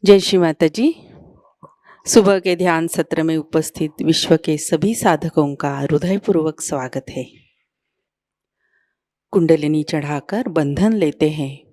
जय श्री माता जी। सुबह के ध्यान सत्र में उपस्थित विश्व के सभी साधकों का हृदयपूर्वक स्वागत है। कुंडलिनी चढ़ाकर बंधन लेते हैं।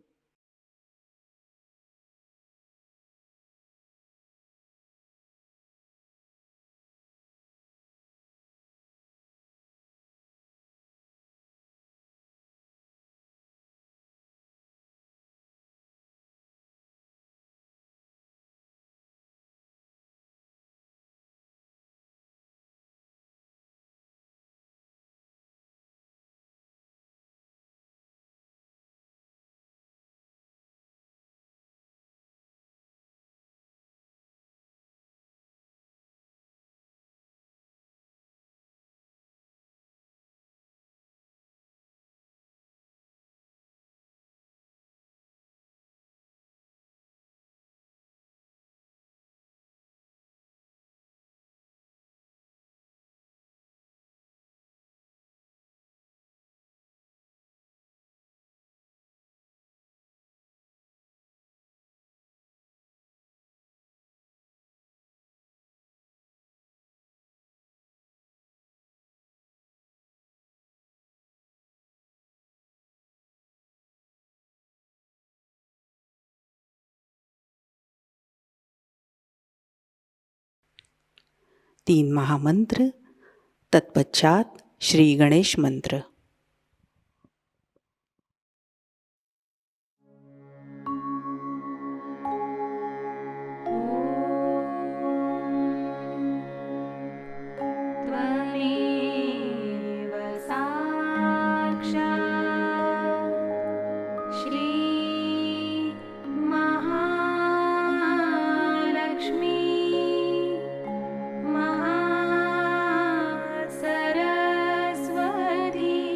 तीन महामंत्र, तत्पश्चात श्री गणेश मंत्र। त्वमेव साक्षात् श्री महालक्ष्मी महासरस्वती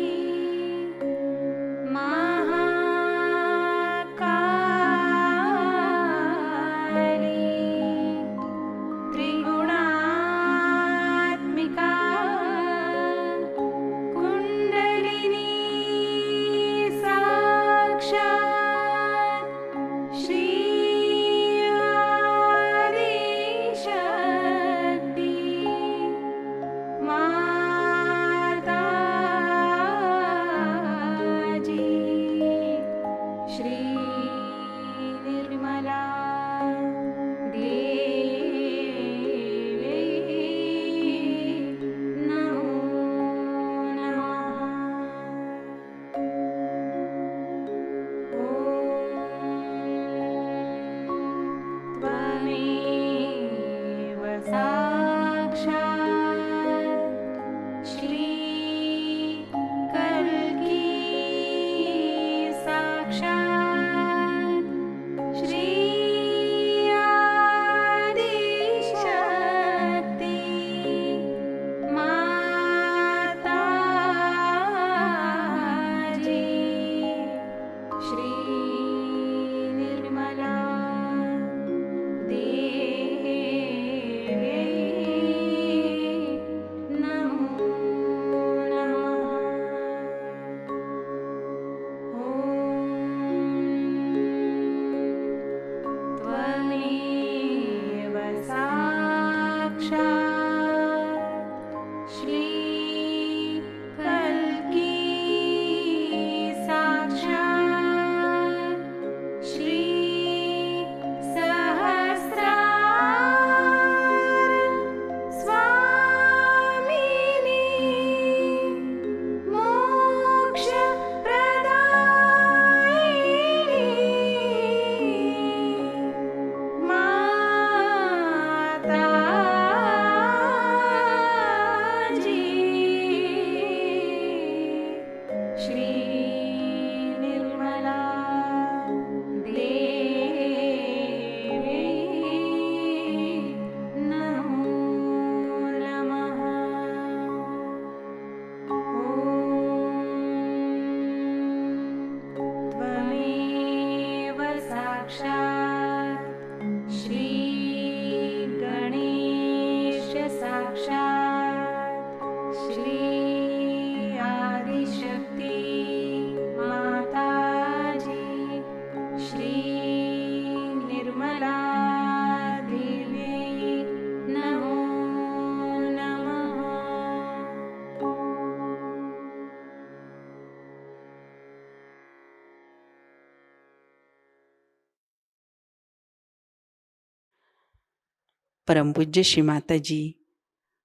परम पूज्य श्री माता जी,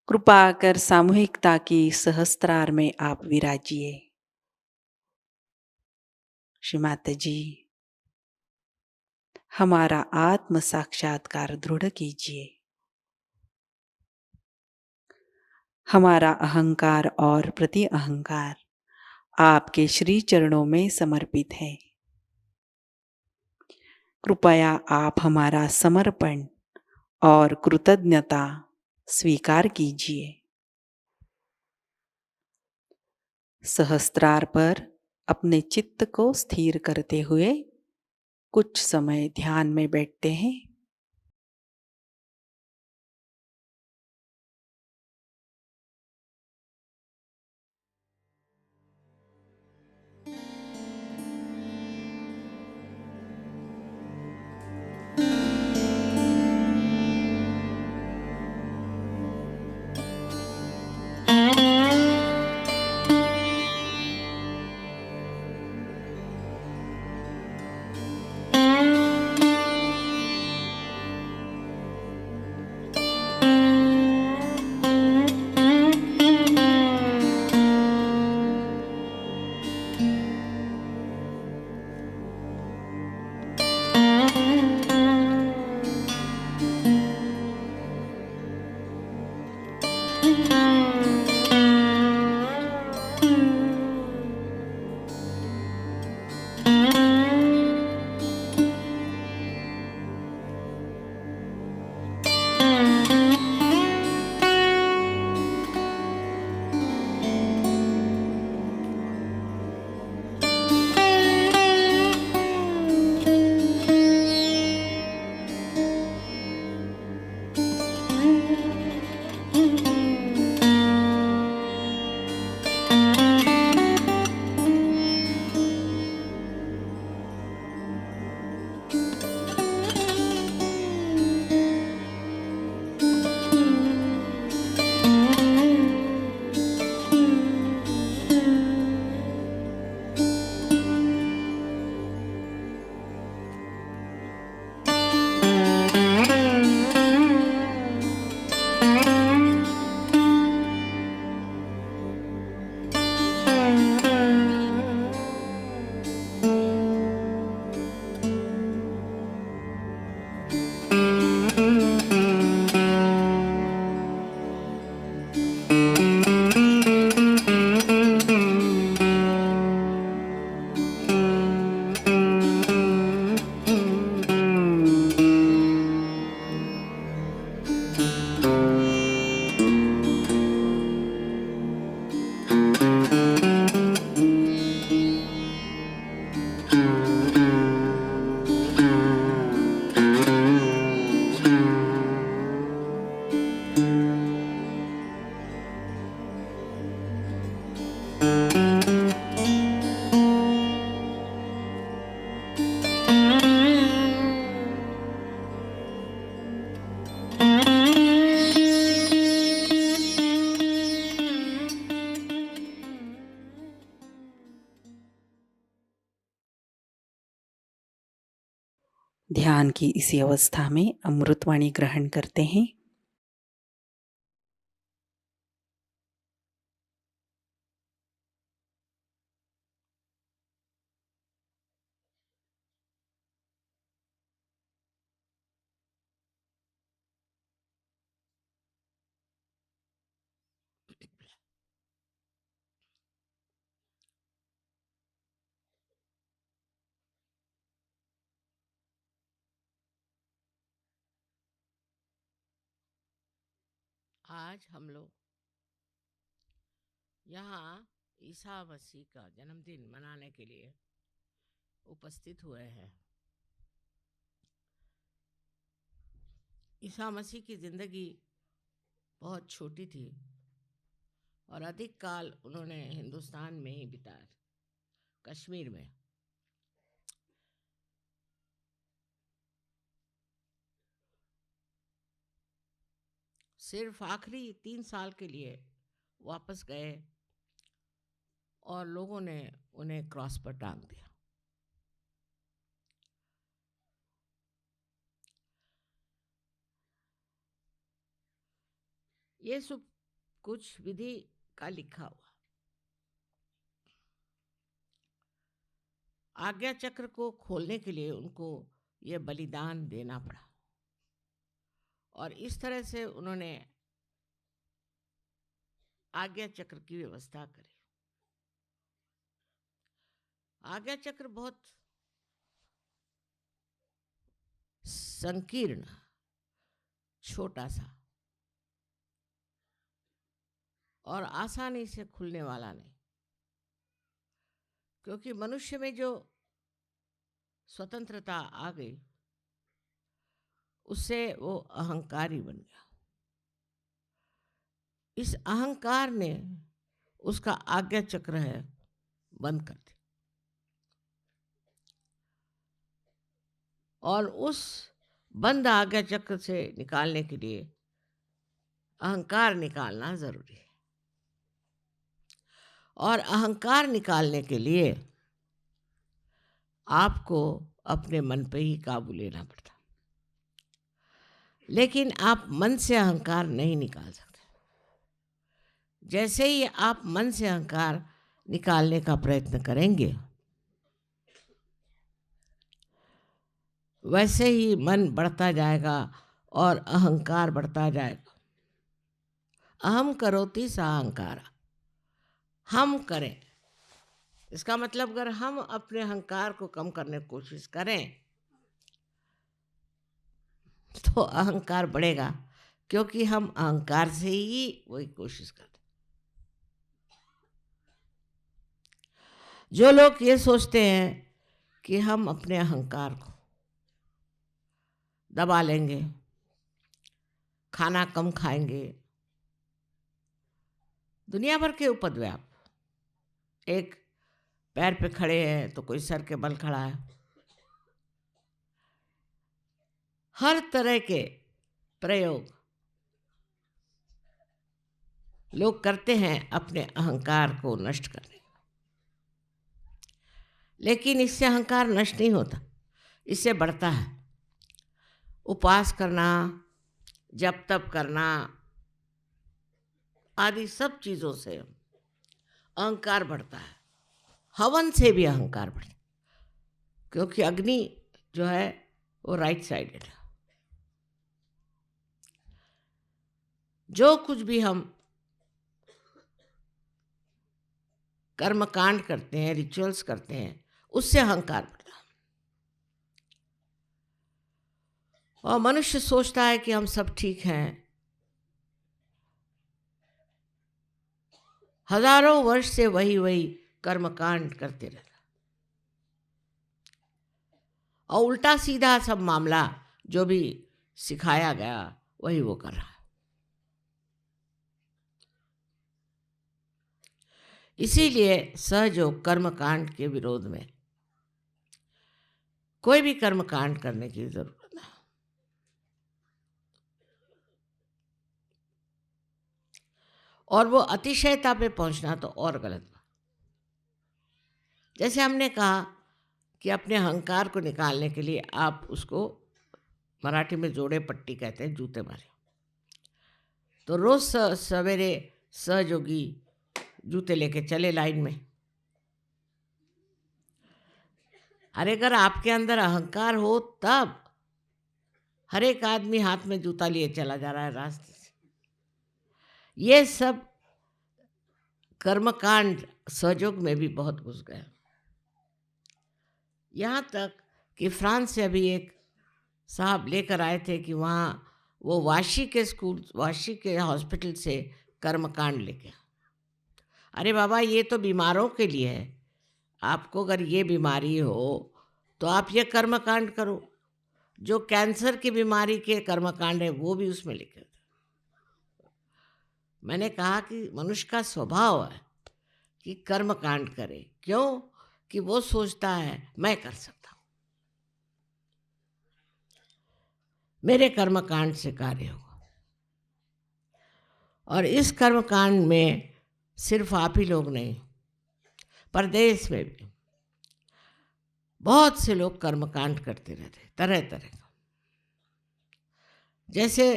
कृपा कर सामूहिकता की सहस्त्रार में आप विराजिए। श्री माता जी, हमारा आत्म साक्षात्कार दृढ़ कीजिए। हमारा अहंकार और प्रति अहंकार आपके श्री चरणों में समर्पित है। कृपया आप हमारा समर्पण और कृतज्ञता स्वीकार कीजिए। सहस्त्रार पर अपने चित्त को स्थिर करते हुए कुछ समय ध्यान में बैठते हैं। ध्यान की इसी अवस्था में अमृतवाणी ग्रहण करते हैं। आज हम लोग यहाँ ईसा मसीह का जन्मदिन मनाने के लिए उपस्थित हुए हैं। ईसा मसीह की ज़िंदगी बहुत छोटी थी और अधिक काल उन्होंने हिंदुस्तान में ही बिताया, कश्मीर में। सिर्फ आखिरी 3 साल के लिए वापस गए और लोगों ने उन्हें क्रॉस पर टांग दिया। ये सब कुछ विधि का लिखा हुआ। आज्ञा चक्र को खोलने के लिए उनको ये बलिदान देना पड़ा, और इस तरह से उन्होंने आज्ञा चक्र की व्यवस्था करी। आज्ञा चक्र बहुत संकीर्ण, छोटा सा और आसानी से खुलने वाला नहीं, क्योंकि मनुष्य में जो स्वतंत्रता आ गई उससे वो अहंकारी बन गया। इस अहंकार ने उसका आज्ञा चक्र है बंद कर दिया, और उस बंद आज्ञा चक्र से निकालने के लिए अहंकार निकालना जरूरी है। और अहंकार निकालने के लिए आपको अपने मन पे ही काबू लेना पड़ता, लेकिन आप मन से अहंकार नहीं निकाल सकते। जैसे ही आप मन से अहंकार निकालने का प्रयत्न करेंगे, वैसे ही मन बढ़ता जाएगा और अहंकार बढ़ता जाएगा। अहम करोति सा अहंकार, हम करें, इसका मतलब अगर हम अपने अहंकार को कम करने की कोशिश करें तो अहंकार बढ़ेगा, क्योंकि हम अहंकार से ही वही कोशिश करते। जो लोग ये सोचते हैं कि हम अपने अहंकार को दबा लेंगे, खाना कम खाएंगे, दुनिया भर के उपद्व्याप, एक पैर पे खड़े हैं तो कोई सर के बल खड़ा है, हर तरह के प्रयोग लोग करते हैं अपने अहंकार को नष्ट करने। लेकिन इससे अहंकार नष्ट नहीं होता, इससे बढ़ता है। उपवास करना, जप तप करना आदि सब चीज़ों से अहंकार बढ़ता है। हवन से भी अहंकार बढ़ता है, क्योंकि अग्नि जो है वो राइट साइडेड है। जो कुछ भी हम कर्मकांड करते हैं, रिचुअल्स करते हैं, उससे अहंकार बढ़ता है। और मनुष्य सोचता है कि हम सब ठीक हैं। हजारों वर्ष से वही वही कर्मकांड करते रहता, और उल्टा सीधा सब मामला जो भी सिखाया गया वही वो कर रहा है। इसीलिए सहयोग कर्मकांड के विरोध में कोई भी कर्मकांड करने की जरूरत नहीं। और वो अतिशयता पे पहुंचना तो और गलत बात। जैसे हमने कहा कि अपने अहंकार को निकालने के लिए आप उसको मराठी में जोड़े पट्टी कहते हैं, जूते मारे। तो रोज सवेरे सहयोगी जूते लेके चले लाइन में। अरे अगर आपके अंदर अहंकार हो तब हर एक आदमी हाथ में जूता लिए चला जा रहा है रास्ते से। ये सब कर्मकांड सहयोग में भी बहुत घुस गए। यहाँ तक कि फ्रांस से अभी एक साहब लेकर आए थे कि वहाँ वो वाशी के हॉस्पिटल से कर्मकांड लेके। अरे बाबा, ये तो बीमारों के लिए है। आपको अगर ये बीमारी हो तो आप ये कर्मकांड करो। जो कैंसर की बीमारी के कर्मकांड है वो भी उसमें लिखे। मैंने कहा कि मनुष्य का स्वभाव है कि कर्मकांड करे। क्यों? कि वो सोचता है मैं कर सकता हूँ, मेरे कर्मकांड से कार्य होगा। और इस कर्मकांड में सिर्फ आप ही लोग नहीं, परदेश में भी बहुत से लोग कर्मकांड करते रहते, तरह तरह का। जैसे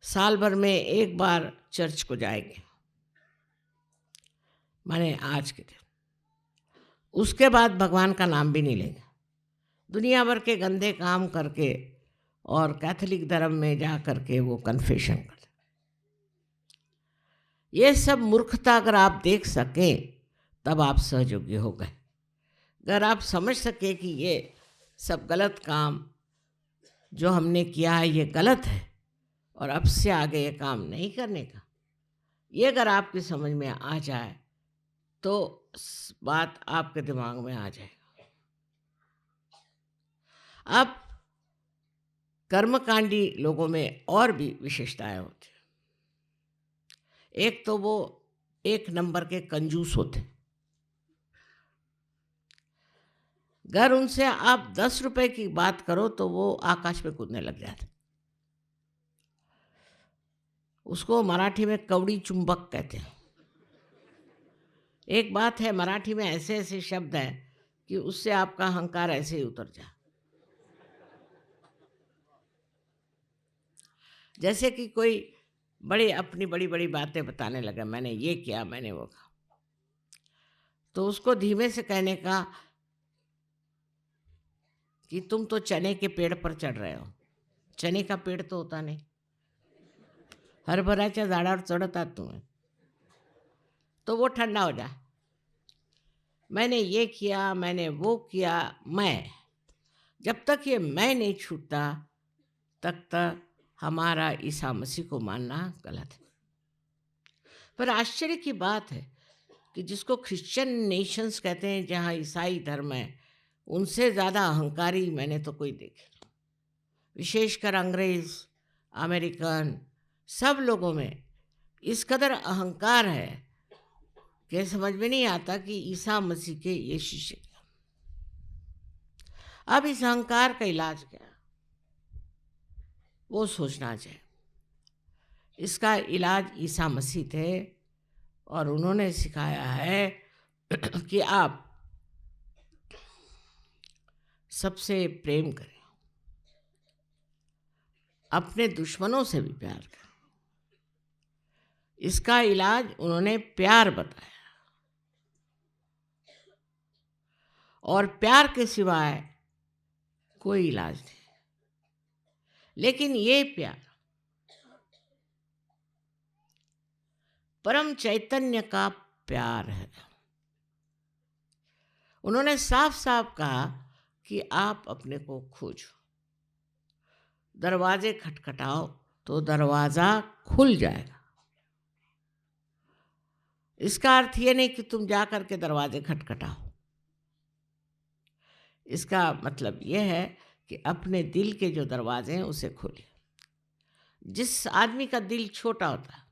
साल भर में एक बार चर्च को जाएंगे, माने आज के दिन, उसके बाद भगवान का नाम भी नहीं लेंगे, दुनिया भर के गंदे काम करके और कैथोलिक धर्म में जा करके वो कन्फेशन करते। ये सब मूर्खता अगर आप देख सकें तब आप सहयोगी हो गए। अगर आप समझ सके कि ये सब गलत काम जो हमने किया है ये गलत है और अब से आगे ये काम नहीं करने का, ये अगर आपकी समझ में आ जाए तो बात आपके दिमाग में आ जाएगा। अब कर्मकांडी लोगों में और भी विशेषताएं होती हैं। एक तो वो एक नंबर के कंजूस होते, अगर उनसे आप 10 रुपए की बात करो तो वो आकाश में कूदने लग जाते। उसको मराठी में कवड़ी चुंबक कहते हैं। एक बात है, मराठी में ऐसे ऐसे शब्द हैं कि उससे आपका अहंकार ऐसे ही उतर जाए। जैसे कि कोई अपनी बड़ी बड़ी बातें बताने लगा, मैंने ये किया, मैंने वो कहा, तो उसको धीमे से कहने का कि तुम तो चने के पेड़ पर चढ़ रहे हो। चने का पेड़ तो होता नहीं, हरभऱ्याच्या झाडावर चढतात तुम्ही, तो वो ठंडा हो जाए। मैंने ये किया, मैंने वो किया, मैं, जब तक ये मैं नहीं छूटता तक हमारा ईसा मसीह को मानना गलत है। पर आश्चर्य की बात है कि जिसको क्रिश्चियन नेशंस कहते हैं, जहाँ ईसाई धर्म है, उनसे ज़्यादा अहंकारी मैंने तो कोई देखे। विशेषकर अंग्रेज़, अमेरिकन, सब लोगों में इस कदर अहंकार है कि समझ में नहीं आता कि ईसा मसीह के ये शिष्य। अब इस अहंकार का इलाज क्या, वो सोचना चाहिए। इसका इलाज ईसा मसीह थे और उन्होंने सिखाया है कि आप सबसे प्रेम करें, अपने दुश्मनों से भी प्यार करें। इसका इलाज उन्होंने प्यार बताया, और प्यार के सिवाय कोई इलाज नहीं। लेकिन ये प्यार परम चैतन्य का प्यार है। उन्होंने साफ साफ कहा कि आप अपने को खोजो, दरवाजे खटखटाओ तो दरवाज़ा खुल जाएगा। इसका अर्थ ये नहीं कि तुम जा कर के दरवाजे खटखटाओ। इसका मतलब ये है कि अपने दिल के जो दरवाजे हैं उसे खोलिए। जिस आदमी का दिल छोटा होता है,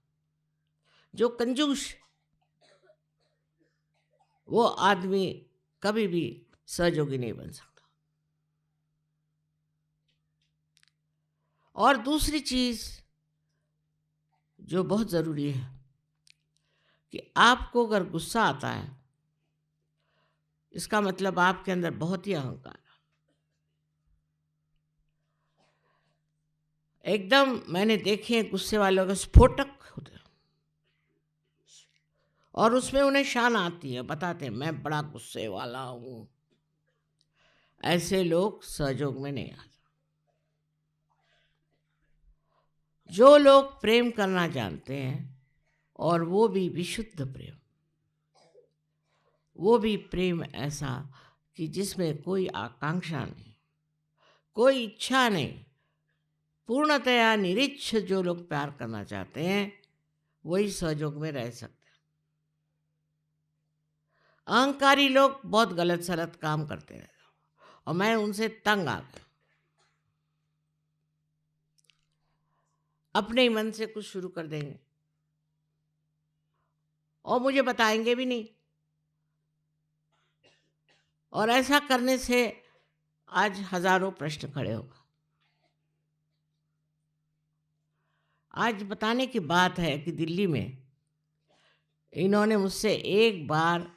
जो कंजूस, वो आदमी कभी भी सहयोगी नहीं बन सकता। और दूसरी चीज़ जो बहुत ज़रूरी है कि आपको अगर गुस्सा आता है, इसका मतलब आपके अंदर बहुत ही अहंकार है। एकदम मैंने देखे गुस्से वालों के स्फोटक होते हैं और उसमें उन्हें शान आती है, बताते हैं मैं बड़ा गुस्से वाला हूँ। ऐसे लोग सहयोग में नहीं आते। जो लोग प्रेम करना जानते हैं, और वो भी विशुद्ध प्रेम, वो भी प्रेम ऐसा कि जिसमें कोई आकांक्षा नहीं, कोई इच्छा नहीं, पूर्णतया निरीच्छ जो लोग प्यार करना चाहते हैं वही सहयोग में रह सकते हैं। अहंकारी लोग बहुत गलत सलत काम करते हैं और मैं उनसे तंग आ गया। अपने ही मन से कुछ शुरू कर देंगे और मुझे बताएंगे भी नहीं। और ऐसा करने से आज हजारों प्रश्न खड़े होगा। आज बताने की बात है कि दिल्ली में इन्होंने मुझसे एक बार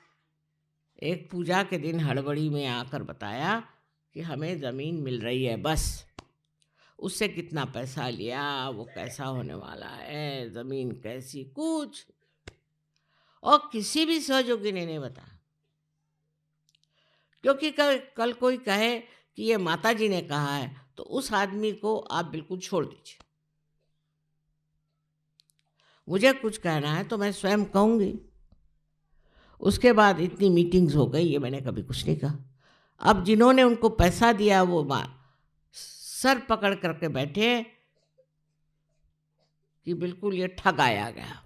एक पूजा के दिन हड़बड़ी में आकर बताया कि हमें ज़मीन मिल रही है, बस उससे कितना पैसा लिया, वो कैसा होने वाला है, ज़मीन कैसी, कुछ। और किसी भी सहयोगी ने नहीं बताया, क्योंकि कल कल कोई कहे कि ये माताजी ने कहा है, तो उस आदमी को आप बिल्कुल छोड़ दीजिए। मुझे कुछ कहना है तो मैं स्वयं कहूँगी। उसके बाद इतनी मीटिंग्स हो गई, ये मैंने कभी कुछ नहीं कहा। अब जिन्होंने उनको पैसा दिया वो सर पकड़ करके बैठे कि बिल्कुल ये ठगाया गया,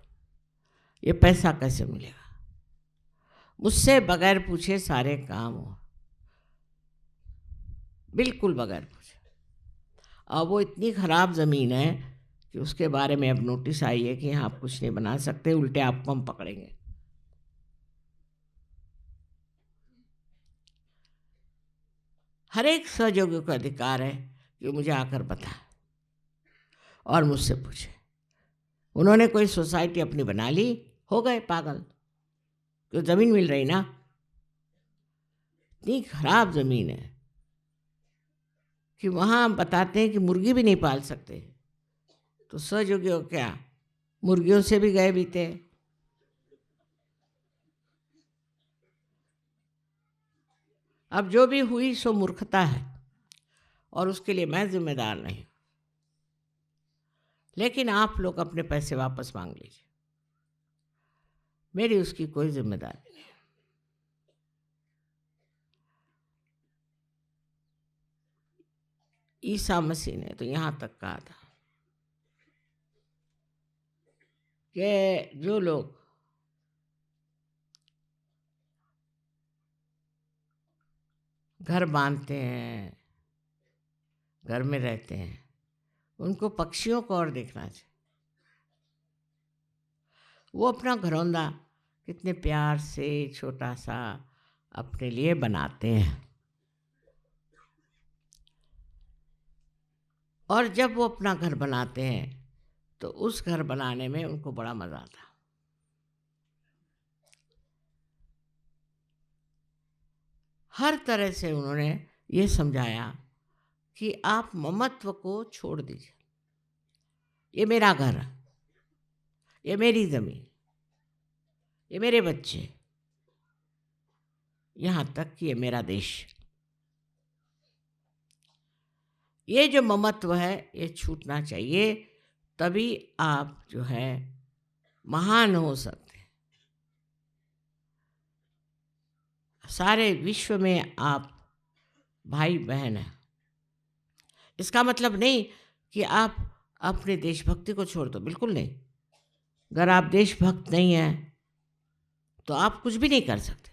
ये पैसा कैसे मिलेगा। मुझसे बगैर पूछे सारे काम हो, बिल्कुल बगैर पूछे। अब वो इतनी ख़राब ज़मीन है कि उसके बारे में अब नोटिस आई है कि आप कुछ नहीं बना सकते, उल्टे आपको हम पकड़ेंगे। हर एक सहयोगी को अधिकार है कि मुझे आकर बताए और मुझसे पूछे। उन्होंने कोई सोसाइटी अपनी बना ली, हो गए पागल, क्यों ज़मीन मिल रही ना। इतनी खराब ज़मीन है कि वहाँ हम बताते हैं कि मुर्गी भी नहीं पाल सकते, तो सहयोगी हो क्या, मुर्गियों से भी गए बीते। अब जो भी हुई सो मूर्खता है और उसके लिए मैं जिम्मेदार नहीं। लेकिन आप लोग अपने पैसे वापस मांग लीजिए, मेरी उसकी कोई जिम्मेदारी नहीं। ईसा मसीह ने तो यहाँ तक कहा था कि जो लोग घर बांधते हैं, घर में रहते हैं, उनको पक्षियों को और देखना चाहिए। वो अपना घरौंदा कितने प्यार से छोटा सा अपने लिए बनाते हैं, और जब वो अपना घर बनाते हैं तो उस घर बनाने में उनको बड़ा मज़ा आता। हर तरह से उन्होंने ये समझाया कि आप ममत्व को छोड़ दीजिए। ये मेरा घर है, ये मेरी ज़मीन, ये मेरे बच्चे, यहाँ तक कि ये मेरा देश। ये जो ममत्व है ये छूटना चाहिए, तभी आप जो है महान हो सकते हैं। सारे विश्व में आप भाई बहन हैं। इसका मतलब नहीं कि आप अपने देशभक्ति को छोड़ दो, बिल्कुल नहीं। अगर आप देशभक्त नहीं हैं तो आप कुछ भी नहीं कर सकते।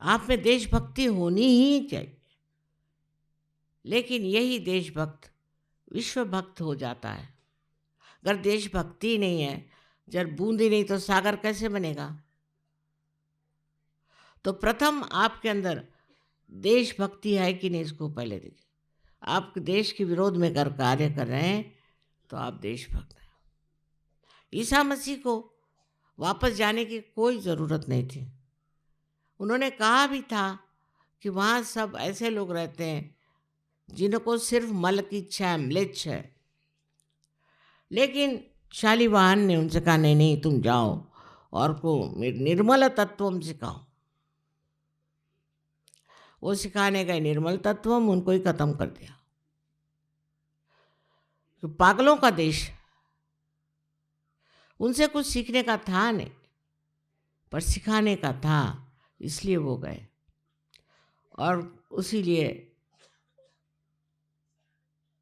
आप में देशभक्ति होनी ही चाहिए, लेकिन यही देशभक्त विश्वभक्त हो जाता है। अगर देशभक्ति नहीं है, जब बूंदी नहीं तो सागर कैसे बनेगा। तो प्रथम आपके अंदर देशभक्ति है कि नहीं, इसको पहले देखिए। आप देश के विरोध में कर कार्य कर रहे हैं तो आप देशभक्त हैं। ईसा मसीह को वापस जाने की कोई ज़रूरत नहीं थी। उन्होंने कहा भी था कि वहाँ सब ऐसे लोग रहते हैं जिनको सिर्फ मल की इच्छा है, म्लेच्छ है। लेकिन शालिवाहन ने उनसे कहा नहीं नहीं, तुम जाओ और को निर्मल तत्वम सिखाओ। वो सिखाने गए निर्मल तत्वम, उनको ही खत्म कर दिया। तो पागलों का देश, उनसे कुछ सीखने का था नहीं, पर सिखाने का था, इसलिए वो गए। और उसी लिए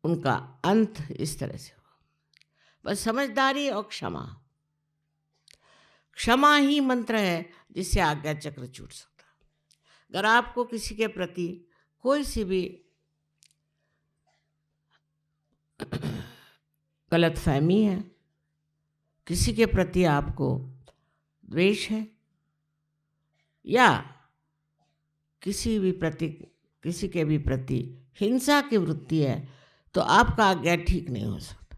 उनका अंत इस तरह से हुआ। बस समझदारी और क्षमा, क्षमा ही मंत्र है जिससे आज्ञा चक्र छूट सकता। अगर आपको किसी के प्रति कोई सी भी गलत फहमी है, किसी के प्रति आपको द्वेष है, या किसी के भी प्रति हिंसा की वृत्ति है, तो आपका आज्ञा ठीक नहीं हो सकता।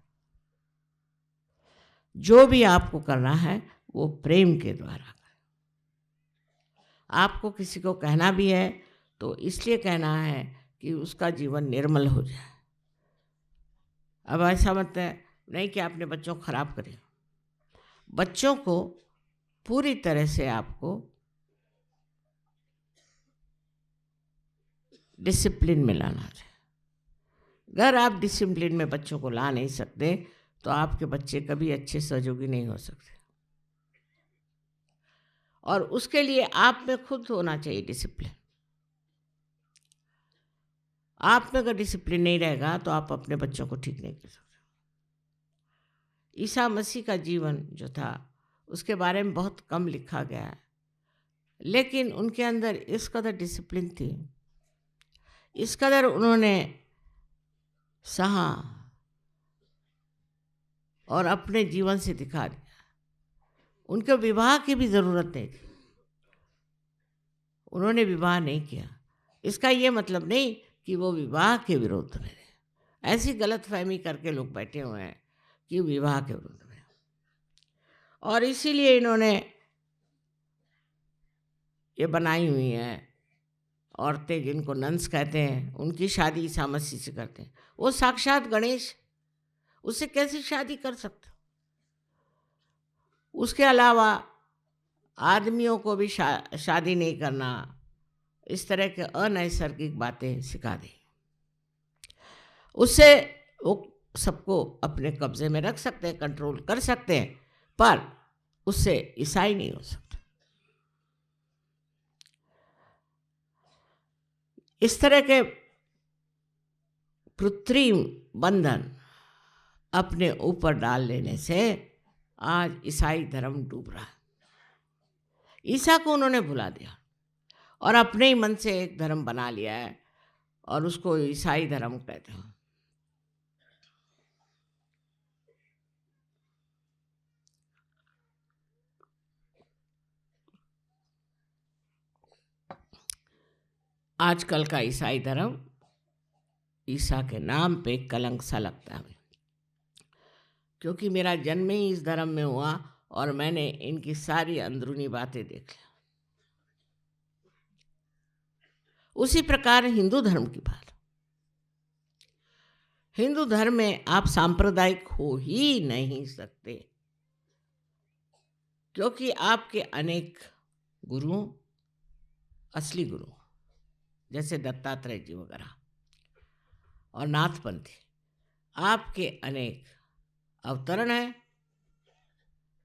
जो भी आपको करना है वो प्रेम के द्वारा करें। आपको किसी को कहना भी है तो इसलिए कहना है कि उसका जीवन निर्मल हो जाए, अब ऐसा मत है नहीं कि आपने बच्चों को खराब करे। बच्चों को पूरी तरह से आपको डिसिप्लिन में लाना है। अगर आप डिसिप्लिन में बच्चों को ला नहीं सकते तो आपके बच्चे कभी अच्छे सहयोगी नहीं हो सकते। और उसके लिए आप में खुद होना चाहिए डिसिप्लिन। आप में अगर डिसिप्लिन नहीं रहेगा तो आप अपने बच्चों को ठीक नहीं कर सकते। ईसा मसीह का जीवन जो था उसके बारे में बहुत कम लिखा गया है, लेकिन उनके अंदर इस कदर डिसिप्लिन थी, इस कदर उन्होंने सहा और अपने जीवन से दिखा दिया। उनके विवाह की भी ज़रूरत नहीं थी, उन्होंने विवाह नहीं किया। इसका ये मतलब नहीं कि वो विवाह के विरोध में थे। ऐसी गलतफहमी करके लोग बैठे हुए हैं कि विवाह के विरोध में, और इसीलिए इन्होंने ये बनाई हुई हैं औरतें जिनको नन्स कहते हैं, उनकी शादी ईसा मसीह से करते हैं। वो साक्षात गणेश, उससे कैसे शादी कर सकते? उसके अलावा आदमियों को भी शादी नहीं करना, इस तरह के अनैसर्गिक बातें सिखा दी। उससे वो सबको अपने कब्जे में रख सकते हैं, कंट्रोल कर सकते हैं, पर उससे ईसाई नहीं हो सकता। इस तरह के कृत्रिम बंधन अपने ऊपर डाल लेने से आज ईसाई धर्म डूब रहा है। ईसा को उन्होंने भुला दिया और अपने ही मन से एक धर्म बना लिया है और उसको ईसाई धर्म कहते हैं। आजकल का ईसाई धर्म ईसा के नाम पे कलंक सा लगता है, क्योंकि मेरा जन्म ही इस धर्म में हुआ और मैंने इनकी सारी अंदरूनी बातें देख ली। उसी प्रकार हिंदू धर्म की बात, हिंदू धर्म में आप सांप्रदायिक हो ही नहीं सकते, क्योंकि आपके अनेक गुरुओं, असली गुरु जैसे दत्तात्रेय जी वगैरह और नाथपंथी, आपके अनेक अवतरण हैं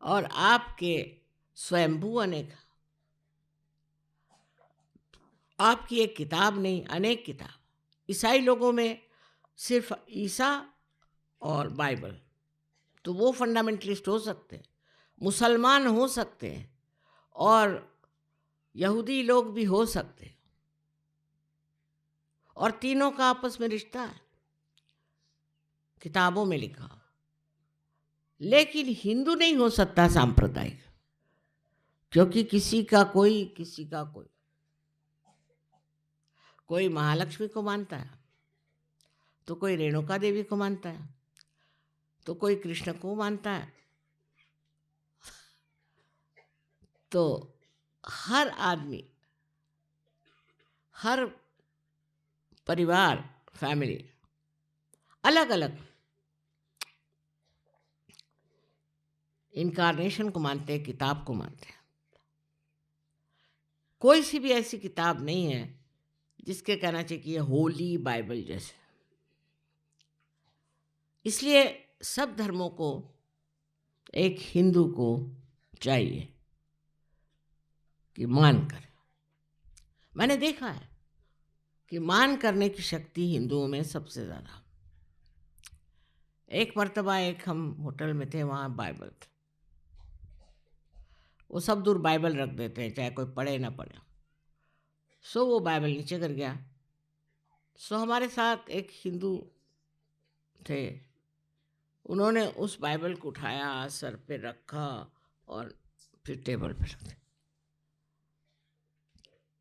और आपके स्वयंभू अनेक। आपकी एक किताब नहीं, अनेक किताब। ईसाई लोगों में सिर्फ ईसा और बाइबल, तो वो फंडामेंटलिस्ट हो सकते हैं, मुसलमान हो सकते हैं और यहूदी लोग भी हो सकते हैं, और तीनों का आपस में रिश्ता है, किताबों में लिखा। लेकिन हिंदू नहीं हो सकता सांप्रदायिक, क्योंकि किसी का कोई महालक्ष्मी को मानता है, तो कोई रेणुका देवी को मानता है, तो कोई कृष्ण को मानता है। तो हर आदमी, हर परिवार, फैमिली अलग अलग इनकारनेशन को मानते हैं, किताब को मानते हैं। कोई सी भी ऐसी किताब नहीं है जिसके कहना चाहिए कि ये होली बाइबल जैसे। इसलिए सब धर्मों को एक हिंदू को चाहिए कि मान करे। मैंने देखा है कि मान करने की शक्ति हिंदुओं में सबसे ज़्यादा। एक मर्तबा हम होटल में थे, वहाँ बाइबल थे, वो सब दूर बाइबल रख देते हैं चाहे कोई पढ़े ना पढ़े। सो वो बाइबल नीचे कर गया। सो हमारे साथ एक हिंदू थे, उन्होंने उस बाइबल को उठाया, सर पे रखा और फिर टेबल पे रख दिया।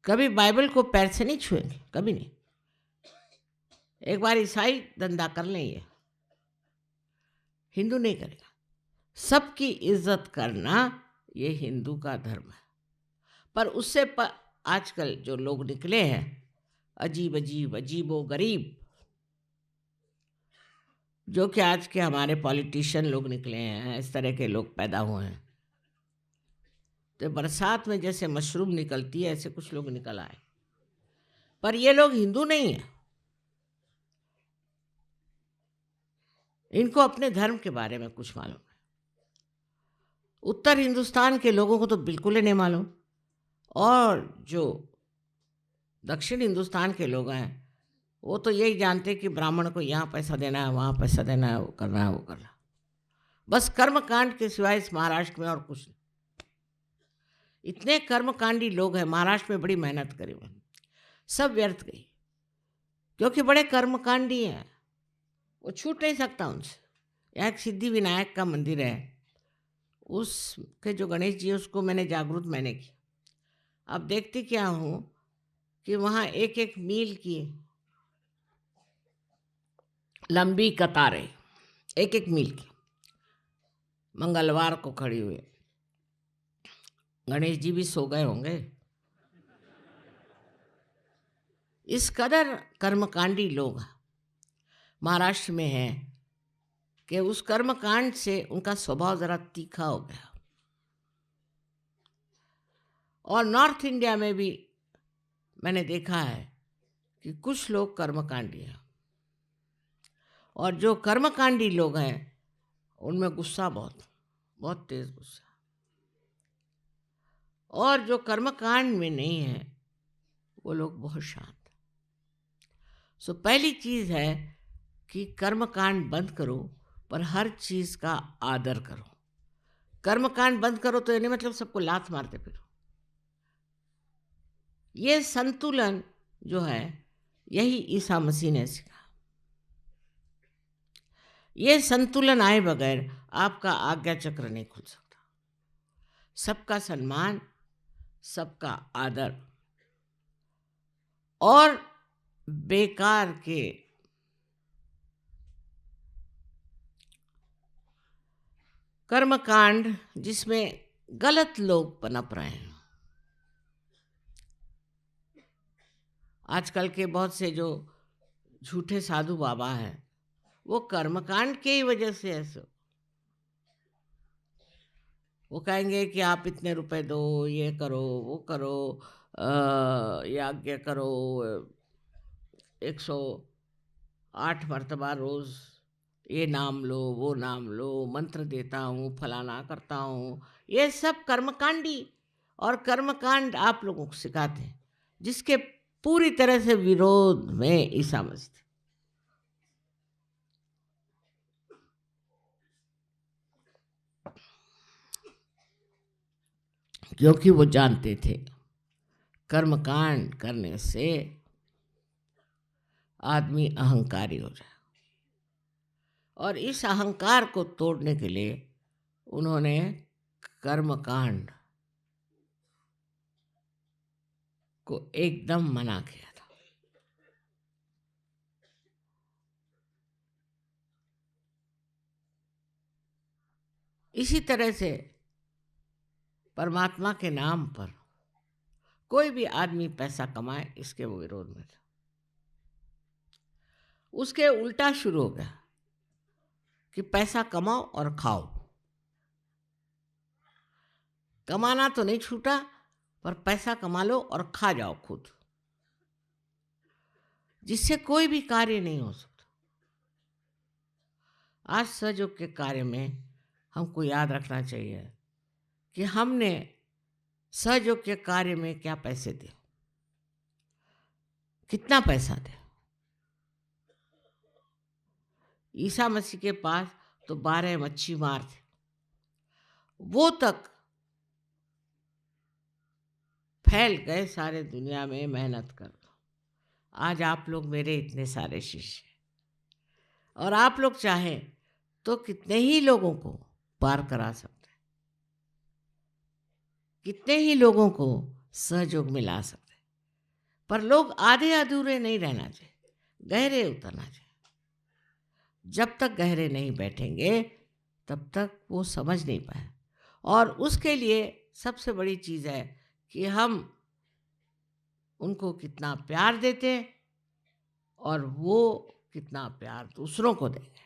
कभी बाइबल को पैर से नहीं छुएंगे, कभी नहीं। एक बार ईसाई धंधा कर लेंगे, हिंदू नहीं करेगा। सबकी इज्जत करना ये हिंदू का धर्म है। पर उससे आजकल जो लोग निकले हैं, अजीब अजीब, अजीबो गरीब, जो कि आज के हमारे पॉलिटिशियन लोग निकले हैं, इस तरह के लोग पैदा हुए हैं। तो बरसात में जैसे मशरूम निकलती है, ऐसे कुछ लोग निकल आए। पर ये लोग हिंदू नहीं है। इनको अपने धर्म के बारे में कुछ मालूम है। उत्तर हिंदुस्तान के लोगों को तो बिल्कुल ही नहीं मालूम, और जो दक्षिण हिंदुस्तान के लोग हैं वो तो यही जानते कि ब्राह्मण को यहाँ पैसा देना है, वहाँ पैसा देना है, वो करना है, वो करना है। बस कर्मकांड के सिवाय इस महाराष्ट्र में और कुछ नहीं। इतने कर्मकांडी लोग हैं महाराष्ट्र में, बड़ी मेहनत करी उन्होंने, सब व्यर्थ गई, क्योंकि बड़े कर्मकांडी हैं, वो छूट नहीं सकता उनसे। यहाँ एक सिद्धि विनायक का मंदिर है, उसके जो गणेश जी है उसको मैंने की। अब देखती क्या हूँ कि वहाँ एक एक मील की लंबी कतारें, एक एक मील की, मंगलवार को खड़ी हुई। गणेश जी भी सो गए होंगे। इस कदर कर्मकांडी लोग महाराष्ट्र में हैं कि उस कर्मकांड से उनका स्वभाव जरा तीखा हो गया। और नॉर्थ इंडिया में भी मैंने देखा है कि कुछ लोग कर्मकांडी हैं, और जो कर्मकांडी लोग हैं उनमें गुस्सा बहुत बहुत तेज गुस्सा, और जो कर्मकांड में नहीं है वो लोग बहुत शांत। सो पहली चीज़ है कि कर्मकांड बंद करो, पर हर चीज़ का आदर करो। कर्मकांड बंद करो तो ये नहीं मतलब सबको लात मारते फिरो। ये संतुलन जो है यही ईसा मसीह ने सिखाया। ये संतुलन आए बगैर आपका आज्ञा चक्र नहीं खुल सकता। सबका सम्मान, सबका आदर, और बेकार के कर्मकांड जिसमें गलत लोग पनप रहे हैं। आजकल के बहुत से जो झूठे साधु बाबा हैं वो कर्मकांड के ही वजह से ऐसे, वो कहेंगे कि आप इतने रुपए दो, ये करो, वो करो, यज्ञ करो, 108 मर्तबा रोज ये नाम लो, वो नाम लो, मंत्र देता हूँ, फलाना करता हूँ। ये सब कर्मकांडी और कर्मकांड आप लोगों को सिखाते हैं, जिसके पूरी तरह से विरोध में ईसा मसीह। क्योंकि वो जानते थे कर्मकांड करने से आदमी अहंकारी हो जाए, और इस अहंकार को तोड़ने के लिए उन्होंने कर्मकांड को एकदम मना किया था। इसी तरह से परमात्मा के नाम पर कोई भी आदमी पैसा कमाए, इसके वो विरोध में था। उसके उल्टा शुरू हो गया कि पैसा कमाओ और खाओ। कमाना तो नहीं छूटा, पर पैसा कमा लो और खा जाओ खुद, जिससे कोई भी कार्य नहीं हो सकता। आज सहयोग के कार्य में हमको याद रखना चाहिए कि हमने सहयोग के कार्य में क्या पैसे दिए, कितना पैसा दिया। ईसा मसीह के पास तो 12 मच्छी मार थे, वो तक फैल गए सारे दुनिया में मेहनत कर। आज आप लोग मेरे इतने सारे शिष्य, और आप लोग चाहें तो कितने ही लोगों को पार करा सकते हैं, कितने ही लोगों को सहयोग में ला सकते हैं। पर लोग आधे अधूरे नहीं रहना चाहिए, गहरे उतरना चाहिए। जब तक गहरे नहीं बैठेंगे तब तक वो समझ नहीं पाए। और उसके लिए सबसे बड़ी चीज़ है कि हम उनको कितना प्यार देते हैं और वो कितना प्यार दूसरों को देंगे।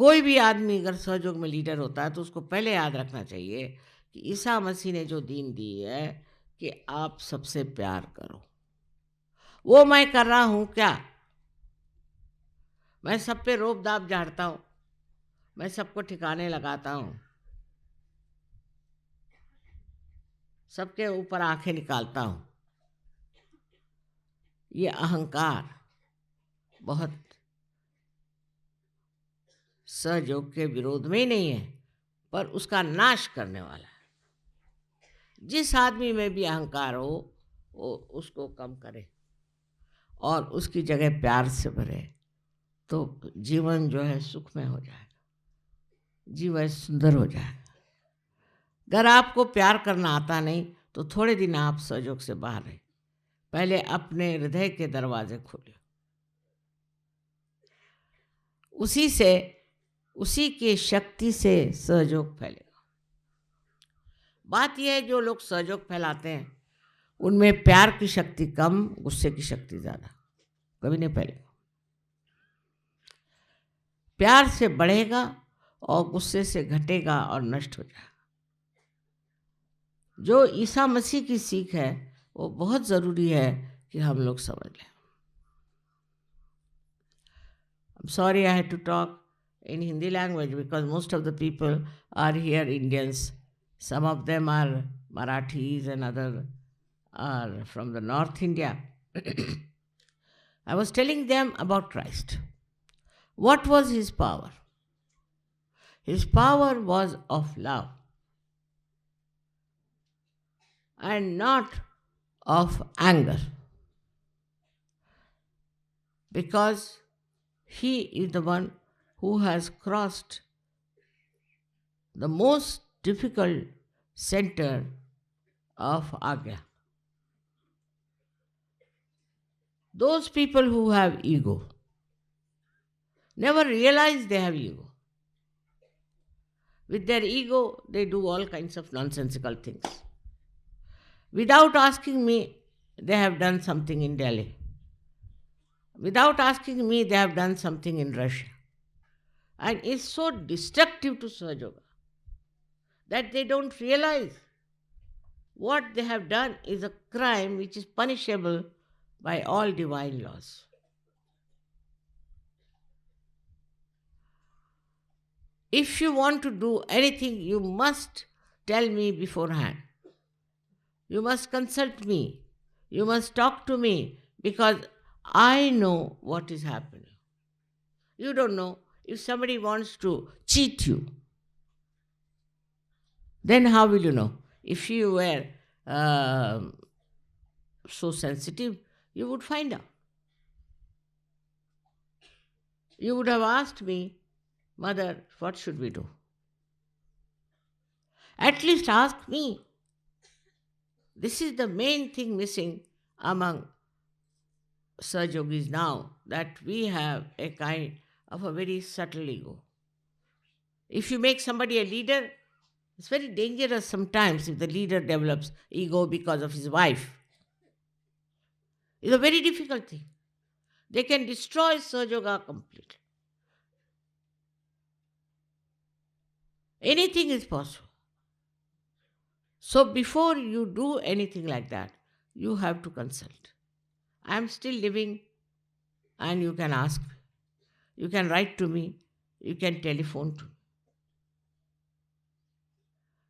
कोई भी आदमी अगर सहयोग में लीडर होता है तो उसको पहले याद रखना चाहिए कि ईसा मसीह ने जो दीन दी है कि आप सबसे प्यार करो। वो मैं कर रहा हूँ क्या? मैं सब पे रोब दाब झाड़ता हूँ, मैं सबको ठिकाने लगाता हूँ, सबके ऊपर आंखें निकालता हूँ। ये अहंकार बहुत सहयोग के विरोध में ही नहीं है, पर उसका नाश करने वाला है। जिस आदमी में भी अहंकार हो वो उसको कम करे और उसकी जगह प्यार से भरे, तो जीवन जो है सुखमय हो जाएगा, जीवन सुंदर हो जाएगा। अगर आपको प्यार करना आता नहीं तो थोड़े दिन आप सहयोग से बाहर रहे, पहले अपने हृदय के दरवाजे खोलिए, उसी की शक्ति से सहयोग फैलेगा। बात यह है जो लोग सहयोग फैलाते हैं उनमें प्यार की शक्ति कम, गुस्से की शक्ति ज़्यादा, कभी नहीं फैलेगा। प्यार से बढ़ेगा और गुस्से से घटेगा और नष्ट हो जाएगा। जो ईसा मसीह की सीख है वो बहुत ज़रूरी है कि हम लोग समझ लें। I'm sorry I had to talk in Hindi language because most of the people are here Indians. Some of them are Marathis and others are from the North India. I was telling them about Christ. What was his power? His power was of love and not of anger, because he is the one who has crossed the most difficult center of Agya. Those people who have ego never realize they have ego. With their ego, they do all kinds of nonsensical things. Without asking me, they have done something in Delhi. Without asking me, they have done something in Russia. And it's so destructive to Sahaja that they don't realize what they have done is a crime which is punishable by all divine laws. If you want to do anything, you must tell me beforehand. You must consult me. You must talk to me because I know what is happening. You don't know. If somebody wants to cheat you, then how will you know? If you were so sensitive, you would find out. You would have asked me, Mother, what should we do? At least ask me. This is the main thing missing among Sahajogis now, that we have a kind of a very subtle ego. If you make somebody a leader, it's very dangerous sometimes if the leader develops ego because of his wife. It's a very difficult thing. They can destroy Sahajoga completely. Anything is possible. So before you do anything like that, you have to consult. I am still living and you can ask me. You can write to me. You can telephone to me.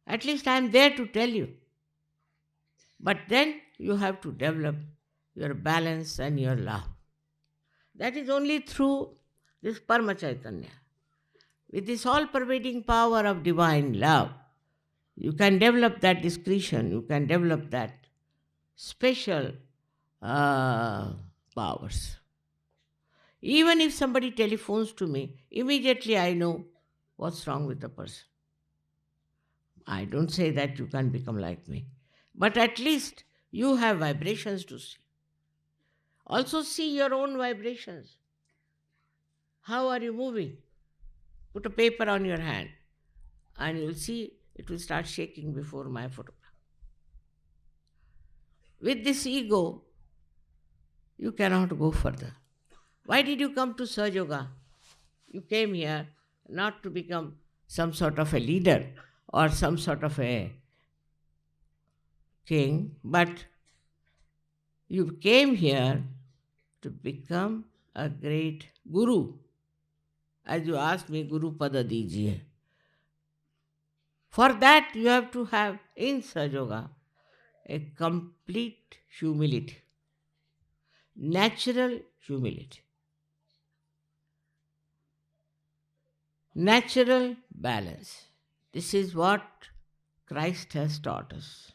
At least I am there to tell you. But then you have to develop your balance and your love. That is only through this Parama Chaitanya. With this all-pervading power of divine love, you can develop that discretion, you can develop that special powers. Even if somebody telephones to me, immediately I know what's wrong with the person. I don't say that you can become like me, but at least you have vibrations to see. Also see your own vibrations. How are you moving? Put a paper on your hand and you'll see it will start shaking before my photograph. With this ego, you cannot go further. Why did you come to Sahaja Yoga? You came here not to become some sort of a leader or some sort of a king, but you came here to become a great guru. As you asked me, Guru Pada Dijiye. For that, you have to have in Sahaja Yoga a complete humility, natural humility, natural balance. This is what Christ has taught us.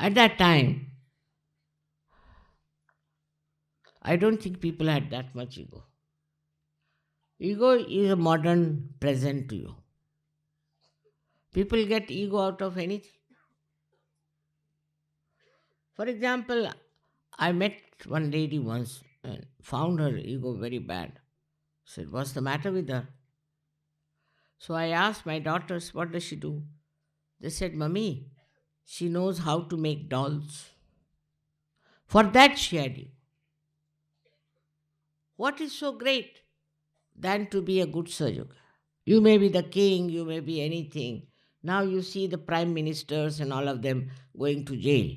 At that time, I don't think people had that much ego. Ego is a modern present to you. People get ego out of anything. For example, I met one lady once and found her ego very bad. Said, what's the matter with her? So I asked my daughters, what does she do? They said, Mummy, she knows how to make dolls. For that she had ego. What is so great than to be a good Sahaja Yogi? You may be the king, you may be anything. Now you see the prime ministers and all of them going to jail.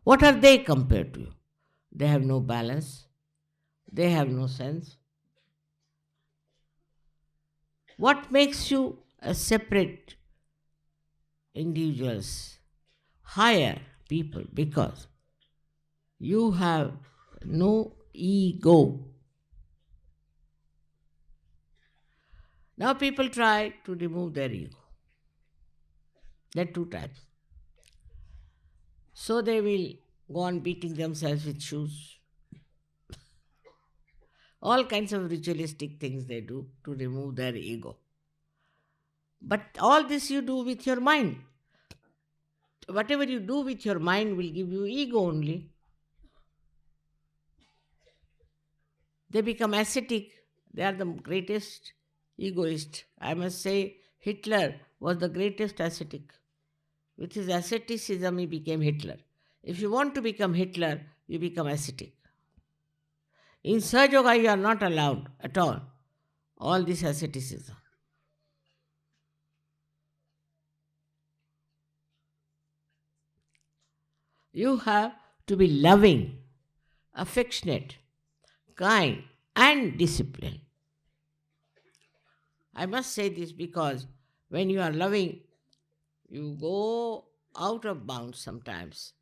What are they compared to you? They have no balance. They have no sense. What makes you a separate individuals, higher people? Because you have no ego. Now people try to remove their ego. There are two types. So they will go on beating themselves with shoes. All kinds of ritualistic things they do to remove their ego. But all this you do with your mind. Whatever you do with your mind will give you ego only. They become ascetic. They are the greatest egoist. I must say Hitler was the greatest ascetic. With his asceticism he became Hitler. If you want to become Hitler, you become ascetic. In Sahaja Yoga you are not allowed at all this asceticism. You have to be loving, affectionate, kind, and disciplined. I must say this because when you are loving, you go out of bounds sometimes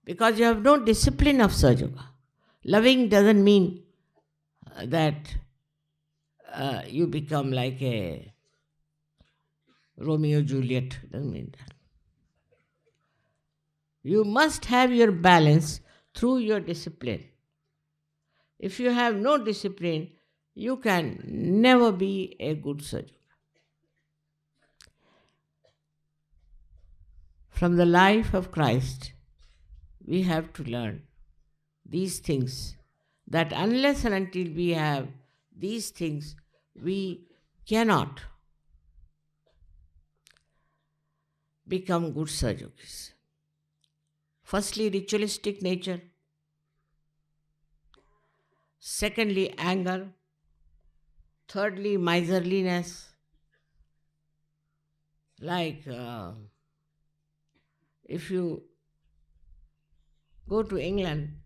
because you have no discipline of Sahaja Yoga. Loving doesn't mean that you become like a Romeo Juliet. Doesn't mean that. You must have your balance through your discipline. If you have no discipline, you can never be a good Sahaja Yogi. From the life of Christ, we have to learn these things, that unless and until we have these things, we cannot become good Sahaja Yogis. Firstly, ritualistic nature. Secondly, anger. Thirdly, miserliness. Like if you go to England,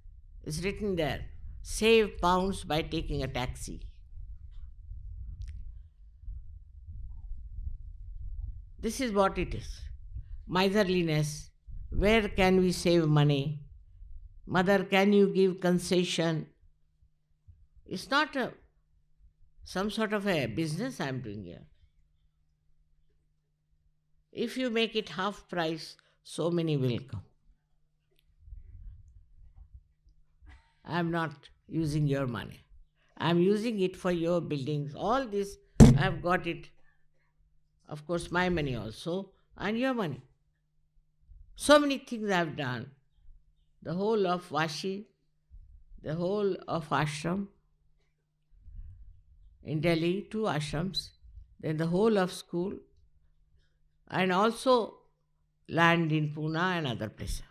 it's written there, save pounds by taking a taxi. This is what it is. Miserliness. Where can we save money? Mother, can you give concession? It's not some sort of a business I'm doing here. If you make it half price, so many will come. I'm not using your money. I'm using it for your buildings. All this, I've got it. Of course, my money also, and your money. So many things I've done. The whole of Vashi, the whole of ashram. In Delhi, 2 ashrams. then the whole of school, and also land in Pune and other places.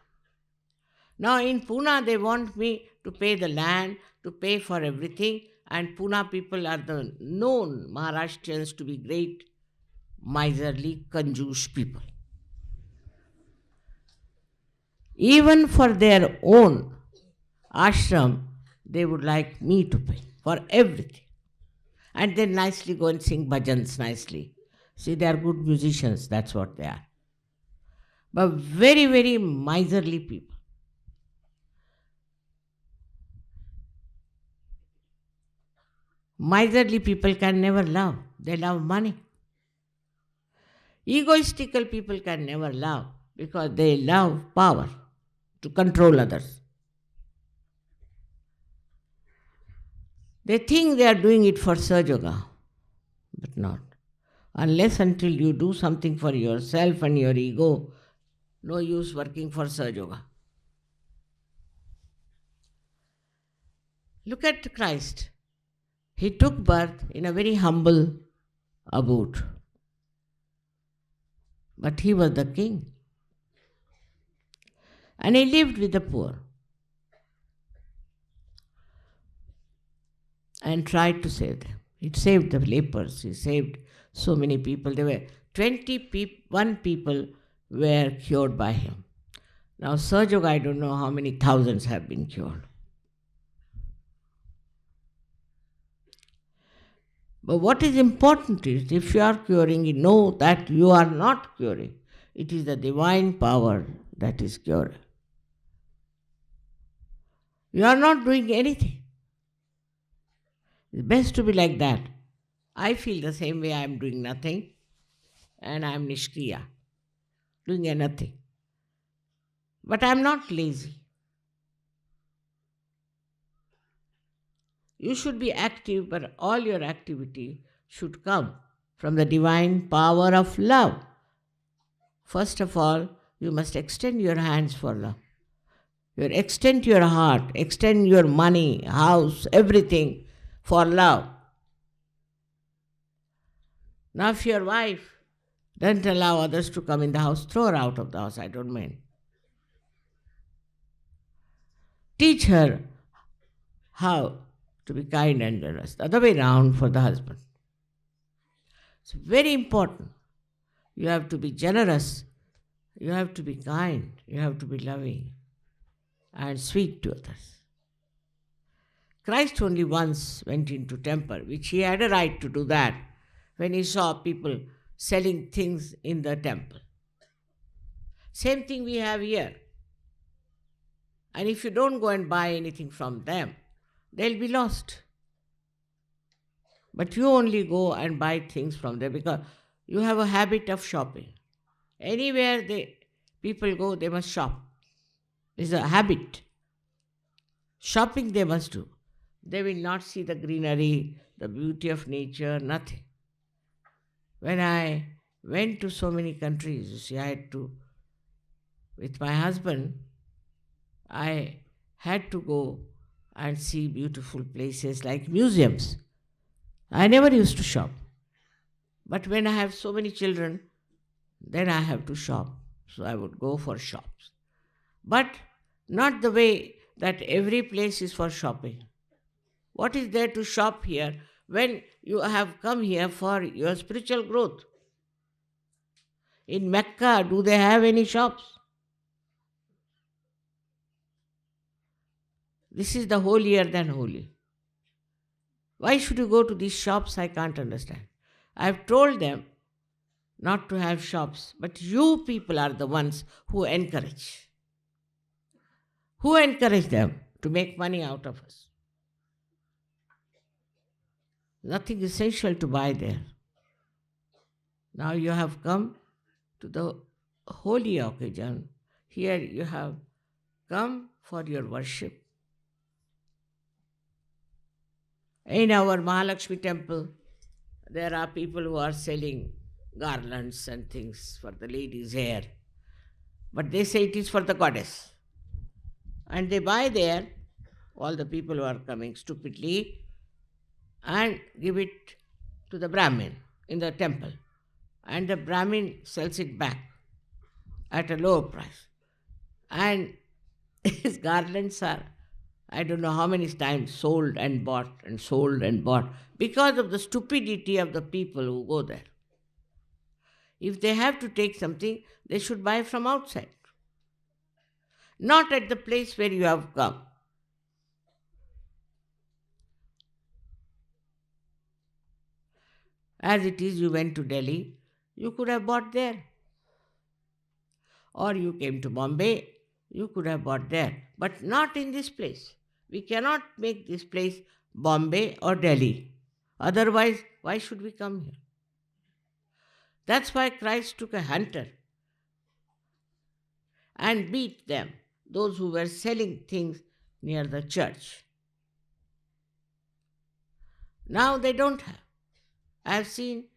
Now in Pune, they want me to pay the land, to pay for everything, and Pune people are the known Maharashtrians to be great, miserly, conjuice people. Even for their own ashram, they would like me to pay for everything. And then nicely go and sing bhajans nicely. See, they are good musicians, that's what they are. But very, very miserly people. Miserly people can never love. They love money. Egoistical people can never love because they love power to control others. They think they are doing it for Sahaja Yoga, but not. Unless until you do something for yourself and your ego, no use working for Sahaja Yoga. Look at Christ. He took birth in a very humble abode. But he was the king. And he lived with the poor. And tried to save them. He saved the lepers. He saved so many people. There were 21 people were cured by him. Now, Sahaja Yoga, I don't know how many thousands have been cured. But what is important is, if you are curing, you know that you are not curing. It is the divine power that is curing. You are not doing anything. It's best to be like that. I feel the same way. I am doing nothing and I am nishkriya, doing nothing. But I am not lazy. You should be active, but all your activity should come from the divine power of love. First of all, you must extend your hands for love. You extend your heart, extend your money, house, everything for love. Now, if your wife doesn't allow others to come in the house, throw her out of the house, I don't mind. Teach her how to be kind and generous. The other way round for the husband. It's very important. You have to be generous. You have to be kind. You have to be loving and sweet to others. Christ only once went into temple, which he had a right to do that when he saw people selling things in the temple. Same thing we have here. And if you don't go and buy anything from them, they'll be lost. But you only go and buy things from them because you have a habit of shopping. Anywhere people go, they must shop. It's a habit. Shopping they must do. They will not see the greenery, the beauty of nature, nothing. When I went to so many countries, you see, with my husband, I had to go and see beautiful places like museums. I never used to shop. But when I have so many children, then I have to shop. So I would go for shops. But not the way that every place is for shopping. What is there to shop here when you have come here for your spiritual growth? In Mecca, do they have any shops? This is the holier than holy. Why should you go to these shops? I can't understand. I have told them not to have shops, but you people are the ones who encourage. Who encourage them to make money out of us? Nothing essential to buy there. Now you have come to the holy occasion. Here you have come for your worship. In our Mahalakshmi temple, there are people who are selling garlands and things for the ladies' hair. But they say it is for the goddess. And they buy there, all the people who are coming stupidly, and give it to the Brahmin. in the temple, and the Brahmin sells it back at a lower price. And his garlands are, I don't know how many times, sold and bought and sold and bought because of the stupidity of the people who go there. If they have to take something, they should buy from outside, not at the place where you have come. As it is, you went to Delhi, you could have bought there. Or you came to Bombay, you could have bought there. But not in this place. We cannot make this place Bombay or Delhi. Otherwise, why should we come here? That's why Christ took a hunter and beat them, those who were selling things near the church. Now they don't have. I have seen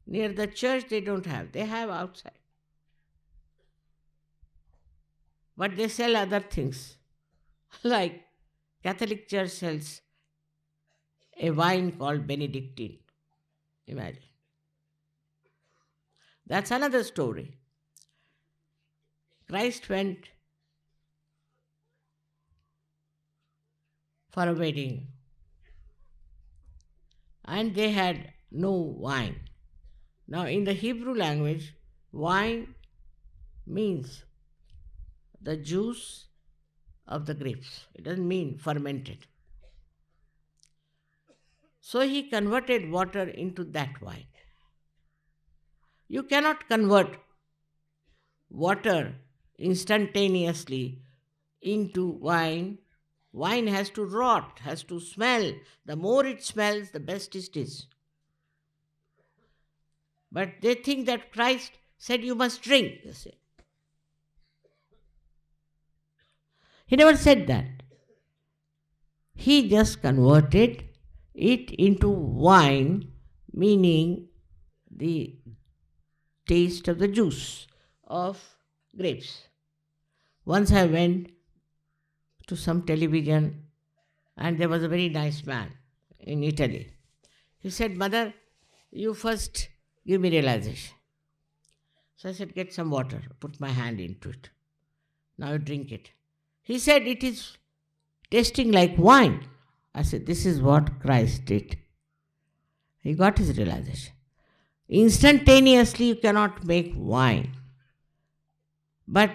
near the church they don't have. They have outside. But they sell other things. Like Catholic Church sells a wine called Benedictine. Imagine. That's another story. Christ went for a wedding and they had no wine. Now, in the Hebrew language, wine means the juice of the grapes. It doesn't mean fermented. So he converted water into that wine. You cannot convert water instantaneously into wine. Wine has to rot, has to smell. The more it smells, the best it is. But they think that Christ said you must drink, they say. He never said that. He just converted it into wine, meaning the taste of the juice of grapes. Once I went to some television and there was a very nice man in Italy. He said, "Mother, you first give me realization." So I said, "Get some water." Put my hand into it. Now you drink it. He said, "It is tasting like wine." I said, "This is what Christ did." He got his realization. Instantaneously you cannot make wine. But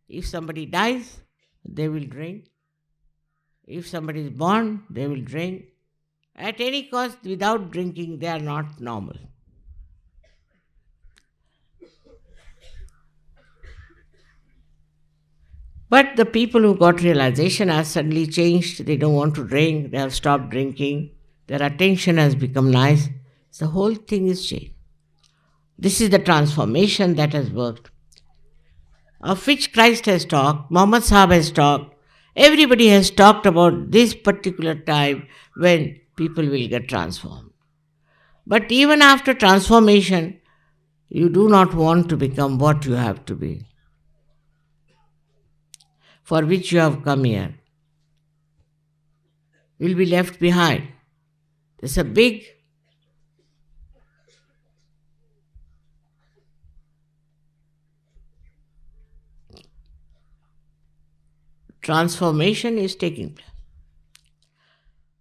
if somebody dies, they will drink. If somebody is born, they will drink. At any cost, without drinking, they are not normal. But the people who got realization have suddenly changed. They don't want to drink. They have stopped drinking. Their attention has become nice. The whole thing is changed. This is the transformation that has worked, of which Christ has talked, Muhammad Sahib has talked. Everybody has talked about this particular time when people will get transformed. But even after transformation, you do not want to become what you have to be, for which you have come here. You will be left behind. There's a big transformation is taking place.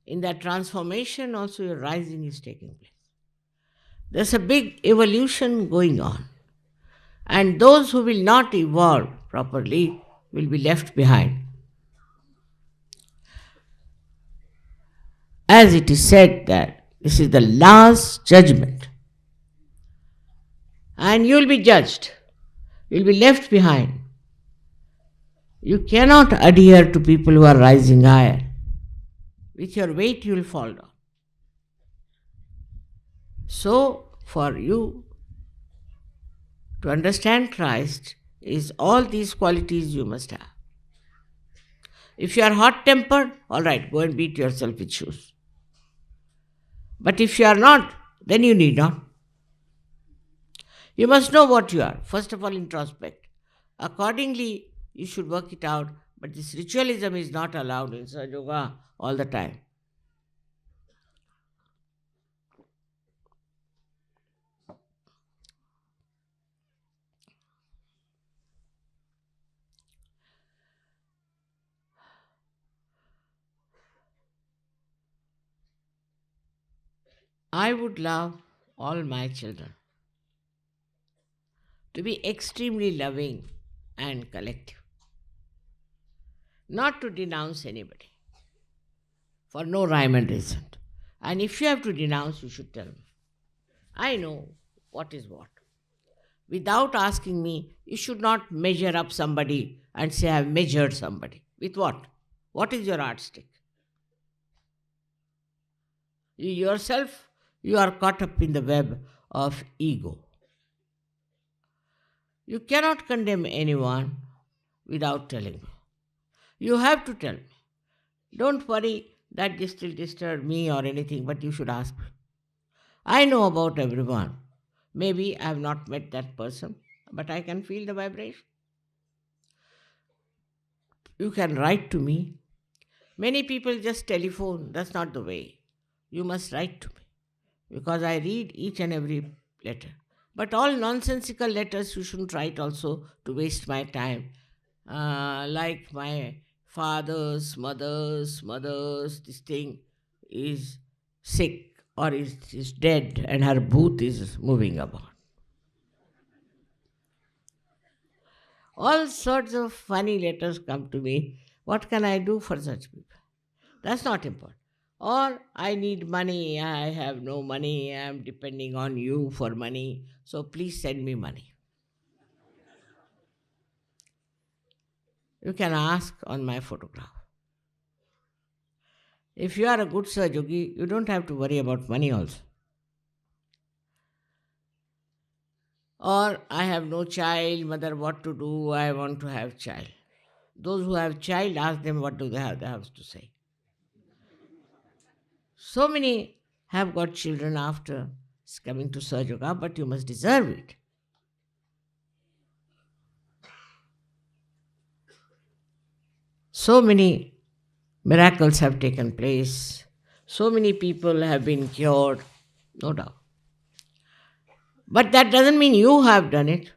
In that transformation also your rising is taking place. There's a big evolution going on. And those who will not evolve properly will be left behind. As it is said that this is the last judgment. And you will be judged. You will be left behind. You cannot adhere to people who are rising higher. With your weight, you will fall down. So, for you to understand Christ is all these qualities you must have. If you are hot-tempered, all right, go and beat yourself with shoes. But if you are not, then you need not. You must know what you are. First of all, introspect. Accordingly, you should work it out. But this ritualism is not allowed in Sahaja Yoga all the time. I would love all my children to be extremely loving and collective, not to denounce anybody for no rhyme and reason. And if you have to denounce, you should tell me. I know what is what. Without asking me, you should not measure up somebody and say, I've measured somebody. With what? What is your yardstick? You yourself, you are caught up in the web of ego. You cannot condemn anyone without telling me. You have to tell me. Don't worry that this will disturb me or anything, but you should ask me. I know about everyone. Maybe I have not met that person, but I can feel the vibration. You can write to me. Many people just telephone. That's not the way. You must write to me because I read each and every letter. But all nonsensical letters you shouldn't write also to waste my time. Like my mother's, this thing is sick or is dead and her booth is moving about. All sorts of funny letters come to me. What can I do for such people? That's not important. Or I need money, I have no money, I am depending on you for money, so please send me money. You can ask on my photograph. If you are a good Sahajogi, you don't have to worry about money also. Or I have no child, mother, what to do? I want to have child. Those who have child, ask them what do they have to say. So many have got children after coming to Sahajoga, but you must deserve it. So many miracles have taken place. So many people have been cured, no doubt. But that doesn't mean you have done it.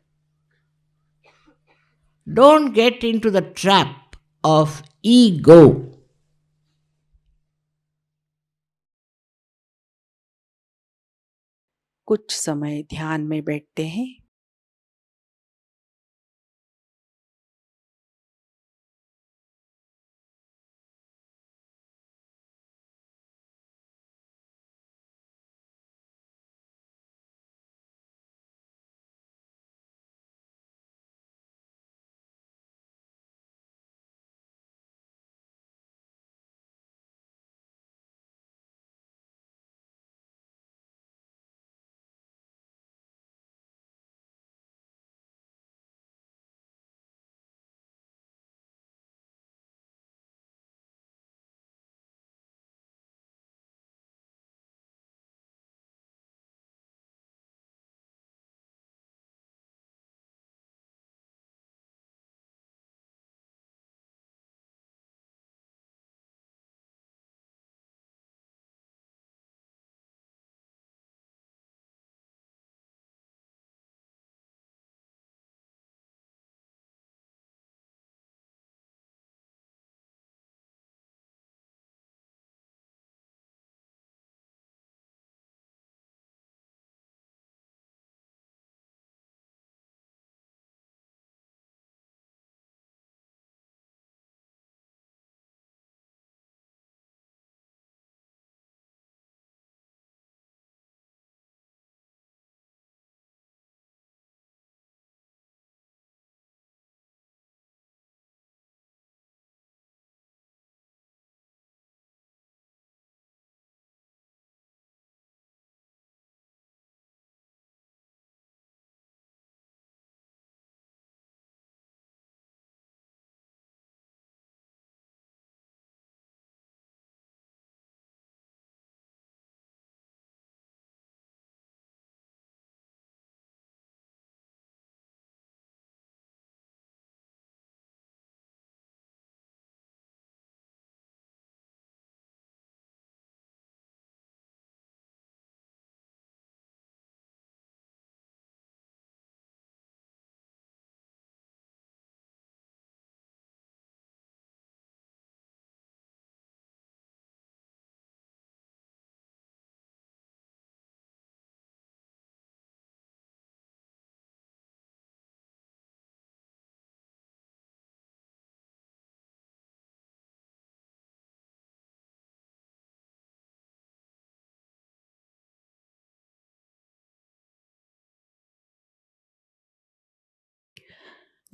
Don't get into the trap of ego. कुछ समय ध्यान में बैठते हैं।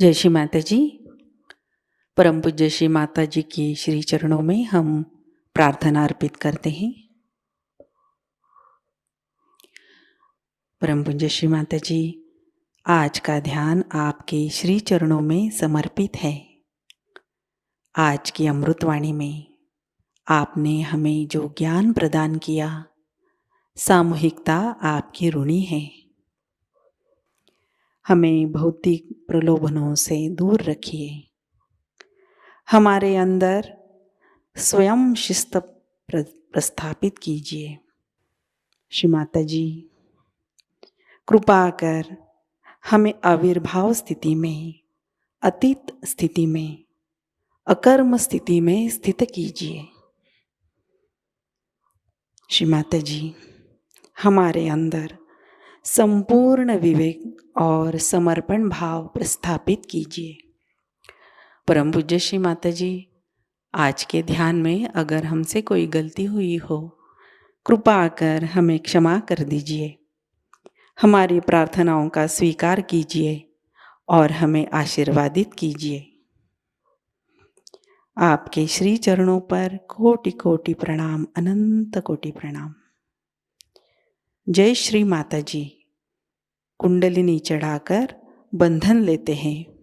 जय श्री माता जी। परम पूज्य श्री माता जी की श्री चरणों में हम प्रार्थना अर्पित करते हैं। परम पूज्य श्री माता जी, आज का ध्यान आपके श्री चरणों में समर्पित है। आज की अमृतवाणी में आपने हमें जो ज्ञान प्रदान किया, सामूहिकता आपकी ऋणी है। हमें भौतिक प्रलोभनों से दूर रखिए। हमारे अंदर स्वयं शिस्त प्रस्थापित कीजिए। श्री माता जी, कृपा कर हमें आविर्भाव स्थिति में, अतीत स्थिति में, अकर्म स्थिति में स्थित कीजिए। श्री माता जी, हमारे अंदर संपूर्ण विवेक और समर्पण भाव प्रस्थापित कीजिए। परम पूज्य श्री माता जी, आज के ध्यान में अगर हमसे कोई गलती हुई हो, कृपा कर हमें क्षमा कर दीजिए। हमारी प्रार्थनाओं का स्वीकार कीजिए और हमें आशीर्वादित कीजिए। आपके श्री चरणों पर कोटि कोटि प्रणाम, अनंत कोटि प्रणाम। जय श्री माता जी। कुंडलिनी चढ़ाकर बंधन लेते हैं।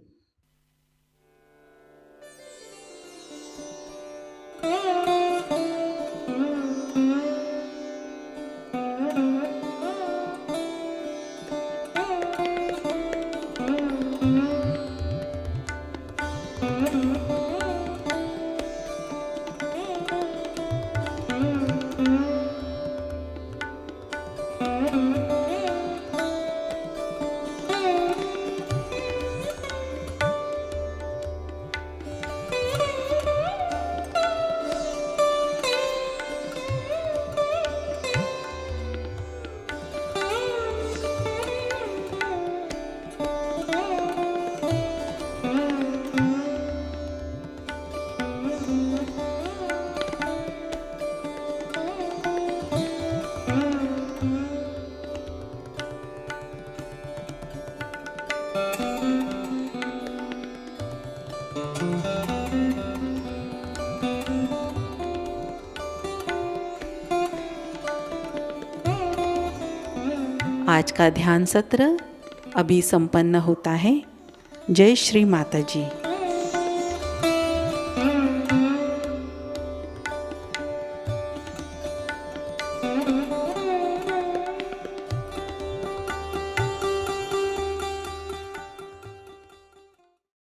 आज का ध्यान सत्र अभी संपन्न होता है। जय श्री माता जी।